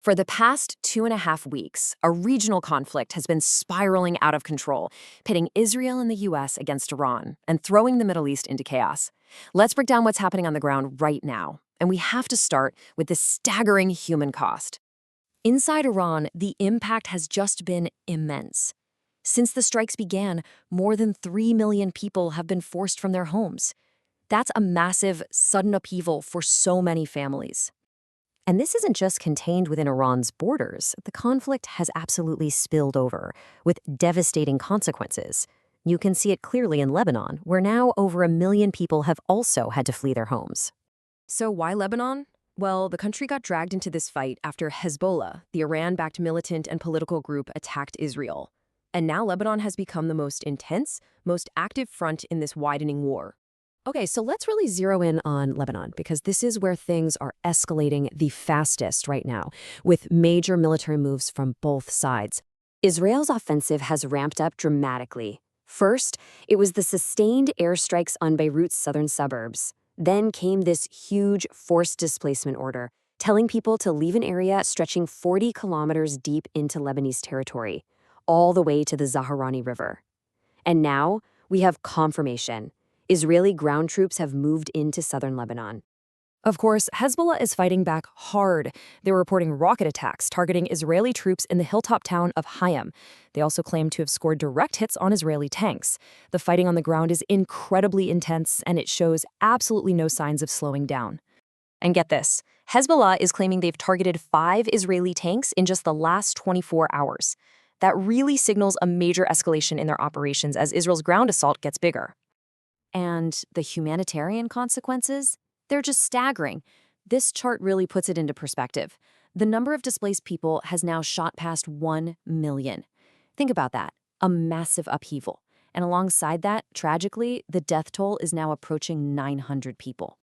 For the past 2.5 weeks, a regional conflict has been spiraling out of control, pitting Israel and the US against Iran and throwing the Middle East into chaos. Let's break down what's happening on the ground right now. And we have to start with the staggering human cost. Inside Iran, the impact has just been immense. Since the strikes began, more than 3 million people have been forced from their homes. That's a massive, sudden upheaval for so many families. And this isn't just contained within Iran's borders. The conflict has absolutely spilled over, with devastating consequences. You can see it clearly in Lebanon, where now over 1 million people have also had to flee their homes. So why Lebanon? Well, the country got dragged into this fight after Hezbollah, the Iran-backed militant and political group, attacked Israel. And now Lebanon has become the most intense, most active front in this widening war. Okay, so let's really zero in on Lebanon, because this is where things are escalating the fastest right now, with major military moves from both sides. Israel's offensive has ramped up dramatically. First, it was the sustained airstrikes on Beirut's southern suburbs. Then came this huge forced displacement order, telling people to leave an area stretching 40 kilometers deep into Lebanese territory, all the way to the Zaharani River. And now we have confirmation. Israeli ground troops have moved into southern Lebanon. Of course, Hezbollah is fighting back hard. They're reporting rocket attacks targeting Israeli troops in the hilltop town of Hayam. They also claim to have scored direct hits on Israeli tanks. The fighting on the ground is incredibly intense, and it shows absolutely no signs of slowing down. And get this, Hezbollah is claiming they've targeted 5 Israeli tanks in just the last 24 hours. That really signals a major escalation in their operations as Israel's ground assault gets bigger. And the humanitarian consequences? They're just staggering. This chart really puts it into perspective. The number of displaced people has now shot past 1 million. Think about that, a massive upheaval. And alongside that, tragically, the death toll is now approaching 900 people.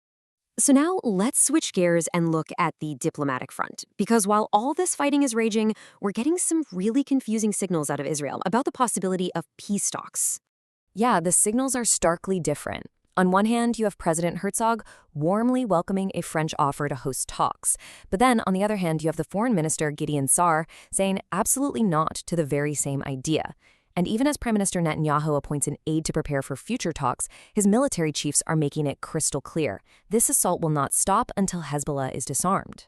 So now let's switch gears and look at the diplomatic front. Because while all this fighting is raging, we're getting some really confusing signals out of Israel about the possibility of peace talks. Yeah, the signals are starkly different. On one hand, you have President Herzog warmly welcoming a French offer to host talks. But then, on the other hand, you have the Foreign Minister Gideon Sa'ar saying absolutely not to the very same idea. And even as Prime Minister Netanyahu appoints an aide to prepare for future talks, his military chiefs are making it crystal clear. This assault will not stop until Hezbollah is disarmed.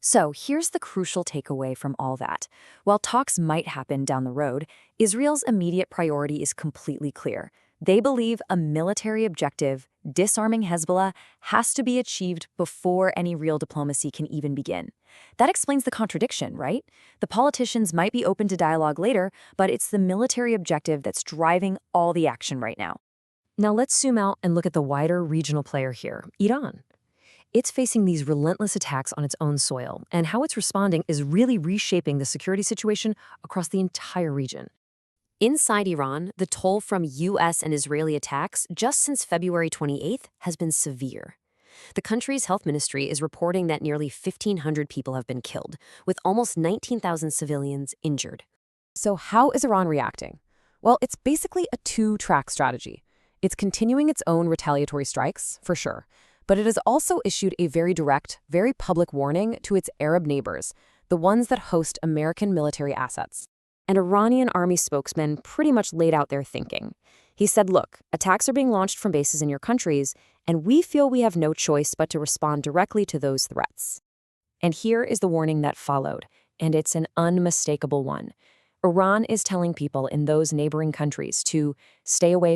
So here's the crucial takeaway from all that. While talks might happen down the road, Israel's immediate priority is completely clear. They believe a military objective, disarming Hezbollah, has to be achieved before any real diplomacy can even begin. That explains the contradiction, right? The politicians might be open to dialogue later, but it's the military objective that's driving all the action right now. Now let's zoom out and look at the wider regional player here, Iran. It's facing these relentless attacks on its own soil, and how it's responding is really reshaping the security situation across the entire region. Inside Iran, the toll from U.S. and Israeli attacks just since February 28th has been severe. The country's health ministry is reporting that nearly 1,500 people have been killed, with almost 19,000 civilians injured. So how is Iran reacting? Well, it's basically a two-track strategy. It's continuing its own retaliatory strikes, for sure, but it has also issued a very direct, very public warning to its Arab neighbors, the ones that host American military assets. An Iranian army spokesman pretty much laid out their thinking. He said, look, attacks are being launched from bases in your countries, and we feel we have no choice but to respond directly to those threats. And here is the warning that followed, and it's an unmistakable one. Iran is telling people in those neighboring countries to stay away